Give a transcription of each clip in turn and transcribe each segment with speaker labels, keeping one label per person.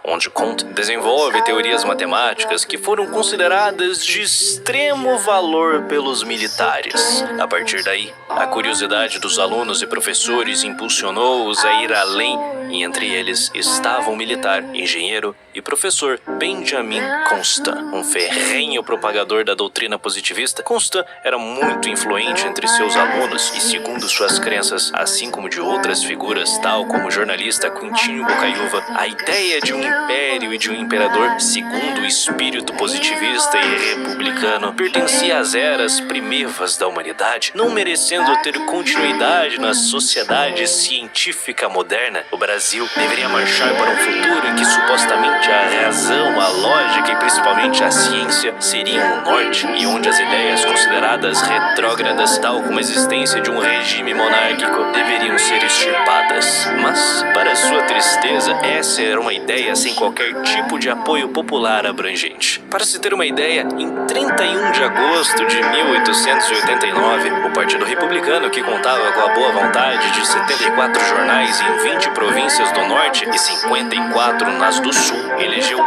Speaker 1: onde Comte desenvolve teorias matemáticas que foram consideradas de extremo valor pelos militares. A partir daí, a curiosidade dos alunos e professores impulsionou-os a ir além, e entre eles estava o militar, engenheiro e professor Benjamin Constant, um ferrenho propagador da doutrina positivista. Constant era muito influente entre seus alunos e, segundo suas crenças, assim como de outras figuras, tal como o jornalista Quintinho Bocaiúva, a ideia de um império e de um imperador, segundo o espírito positivista e republicano, pertencia às eras primevas da humanidade, não merecendo ter continuidade na sociedade científica moderna. O Brasil deveria marchar para um futuro em que supostamente a razão, a lógica e principalmente a ciência seriam o norte, e onde as ideias consideradas retrógradas, tal como a existência de um regime monárquico, deveriam ser extirpadas. Mas, para sua tristeza, essa era uma ideia sem qualquer tipo de apoio popular abrangente. Para se ter uma ideia, em 31 de agosto de 1889, o Partido Republicano, que contava com a boa vontade de 74 jornais em 20 províncias do norte e 54 nas do sul, elegeu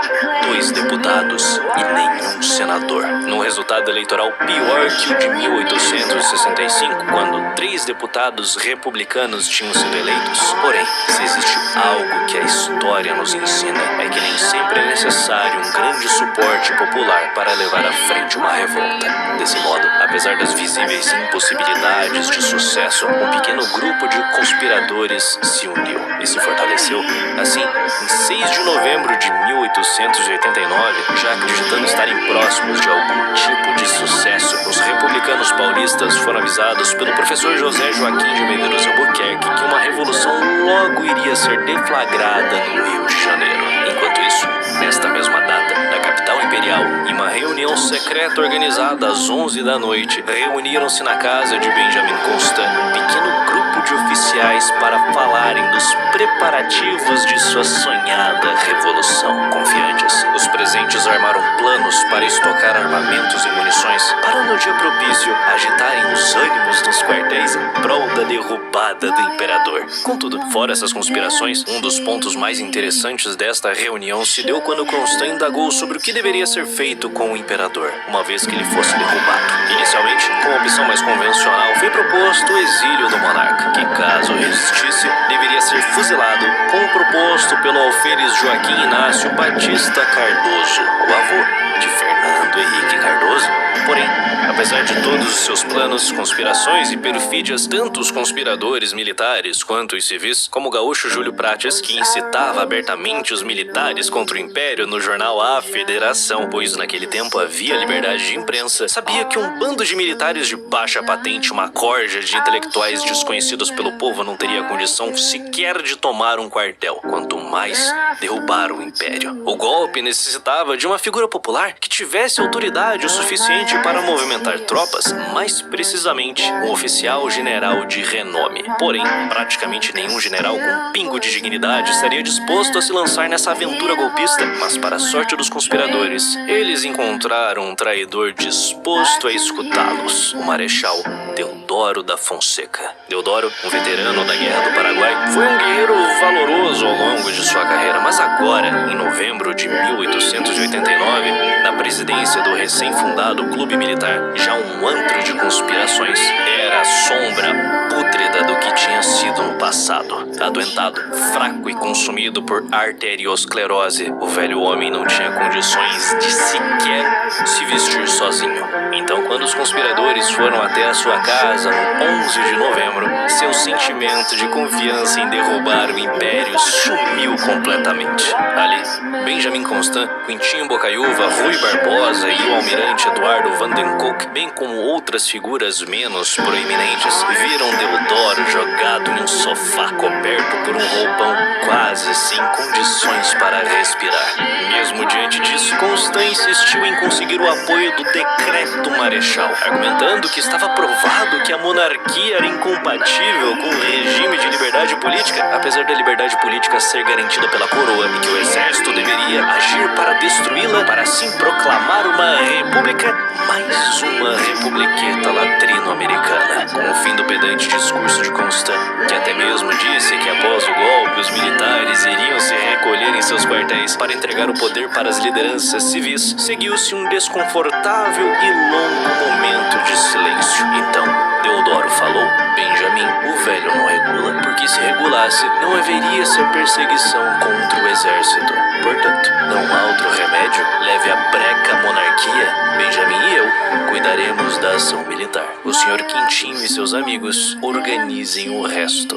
Speaker 1: 2 deputados e nenhum senador, num resultado eleitoral pior que o de 1865, quando 3 deputados republicanos tinham sido eleitos. Porém, se existe algo que a história nos ensina, é que nem sempre é necessário um grande suporte popular para levar à frente uma revolta. Desse modo, apesar das visíveis impossibilidades de sucesso, um pequeno grupo de conspiradores se uniu e se fortaleceu. Assim, em 6 de novembro de 1889, já acreditando estarem próximos de algum tipo de sucesso, os republicanos paulistas foram avisados pelo professor José Joaquim de Medeiros Albuquerque que uma revolução logo iria ser deflagrada no Rio de Janeiro. Enquanto isso, nesta mesma data, na capital imperial, em uma reunião secreta organizada às 11 da noite, reuniram-se na casa de Benjamin Constant um pequeno grupo de oficiais para falarem dos preparativos de sua sonhada revolução. Confiantes, os presentes armaram planos para estocar armamentos e munições para, no dia propício, agitarem os ânimos nos quartéis em prol da derrubada do imperador. Contudo, fora essas conspirações, um dos pontos mais interessantes desta reunião se deu quando Constant indagou sobre o que deveria ser feito com o imperador, uma vez que ele fosse derrubado. Inicialmente, como opção mais convencional, foi proposto o exílio do monarca, que, caso resistisse, deveria ser fuzilado, como proposto pelo alferes Joaquim Inácio Batista Cardoso, o avô de Fernando Henrique Cardoso. Porém, apesar de todos os seus planos, conspirações e perfídias, tanto os conspiradores militares quanto os civis, como o gaúcho Júlio Prates, que incitava abertamente os militares contra o Império no jornal A Federação, pois naquele tempo havia liberdade de imprensa, sabia que um bando de militares de baixa patente, uma corja de intelectuais desconhecidos pelo povo, não teria condição sequer de tomar um quartel, quanto mais derrubar o Império. O golpe necessitava de uma figura popular que tivesse autoridade o suficiente para movimentar tropas, mais precisamente um oficial general de renome. Porém, praticamente nenhum general com um pingo de dignidade estaria disposto a se lançar nessa aventura golpista, mas para a sorte dos conspiradores, eles encontraram um traidor disposto a escutá-los, o Marechal Deodoro da Fonseca. Deodoro, um veterano da Guerra do Paraguai, foi um guerreiro valoroso ao longo de sua carreira, mas agora, em novembro de 1889, na presidência do recém-fundado Clube Militar, já um antro de conspirações, era a sombra pútrida do que tinha sido no passado. Adoentado, fraco e consumido por arteriosclerose, o velho homem não tinha condições de sequer se vestir sozinho. Então, quando os conspiradores foram até a sua casa no 11 de novembro, seu sentimento de confiança em derrubar o Império sumiu completamente. Ali, Benjamin Constant, Quintinho Bocaiúva, Rui Barbosa e o almirante Eduardo Vandenkock, bem como outras figuras menos proeminentes, viram Deodoro jogado em um sofá coberto por um roupão quase sem condições para respirar. Mesmo diante disso, Constant insistiu em conseguir o apoio do decreto marechal, argumentando que estava provado que a monarquia era incompatível com o regime de liberdade política, apesar da liberdade política ser garantida pela coroa, e que o exército deveria agir para destruí-la, para assim proclamar uma república República, mais uma republiqueta latino-americana. Com o fim do pedante discurso de Constant, que até mesmo disse que após o golpe os militares iriam se recolher em seus quartéis para entregar o poder para as lideranças civis, seguiu-se um desconfortável e longo momento de silêncio. Então, Deodoro falou: Benjamin, o velho não regula, porque se regulasse, não haveria essa perseguição contra o exército. Portanto, não há outro remédio. Leve a breca monarquia. Benjamin e eu cuidaremos da ação militar. O Sr. Quintinho e seus amigos organizem o resto.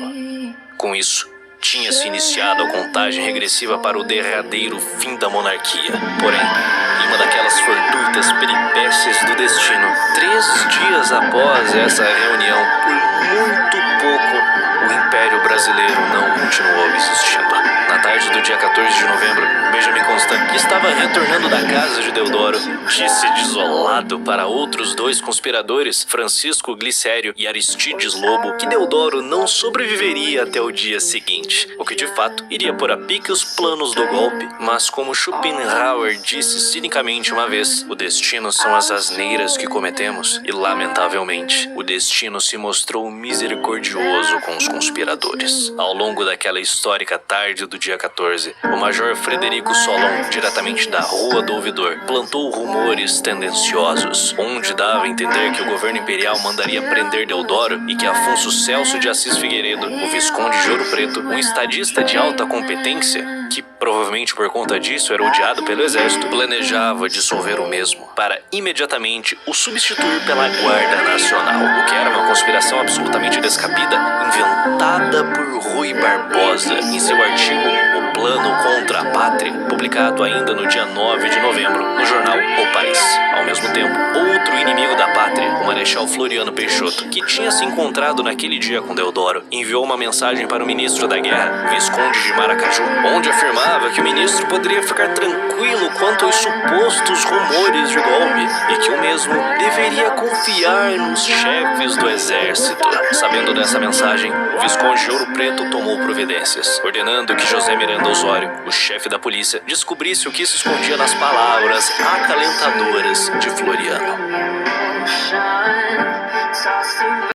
Speaker 1: Com isso, tinha-se iniciado a contagem regressiva para o derradeiro fim da monarquia. Porém, em uma daquelas fortuitas peripécias do destino, 3 dias após essa reunião, por muito pouco, o Império Brasileiro não continuou existindo. Na tarde do dia 14 de novembro, Benjamin Constant, que estava retornando da casa de Deodoro, disse desolado para outros 2 conspiradores, Francisco Glicério e Aristides Lobo, que Deodoro não sobreviveria até o dia seguinte, o que de fato iria pôr a pique os planos do golpe. Mas como Schopenhauer disse cinicamente uma vez, o destino são as asneiras que cometemos, e lamentavelmente, o destino se mostrou misericordioso com os conspiradores. Ao longo daquela histórica tarde do dia 14, o Major Frederico Solon, diretamente da Rua do Ouvidor, plantou rumores tendenciosos, onde dava a entender que o governo imperial mandaria prender Deodoro e que Afonso Celso de Assis Figueiredo, o Visconde de Ouro Preto, um estadista de alta competência, que provavelmente por conta disso era odiado pelo exército, planejava dissolver o mesmo, para imediatamente o substituir pela Guarda Nacional, o que era uma conspiração absolutamente descabida, inventada por Rui Barbosa em seu artigo O Plano contra a Pátria, publicado ainda no dia 9 de novembro no jornal O País. Ao mesmo tempo, outro inimigo da pátria, o Marechal Floriano Peixoto, que tinha se encontrado naquele dia com Deodoro, enviou uma mensagem para o ministro da Guerra, Visconde de Maracaju, onde afirmava que o ministro poderia ficar tranquilo quanto aos supostos rumores de golpe e que o mesmo deveria confiar nos chefes do exército. Sabendo dessa mensagem, o Visconde de Ouro Preto tomou providências, ordenando que José Miranda Osório, o chefe da polícia, descobrisse o que se escondia nas palavras acalentadoras de Floriano.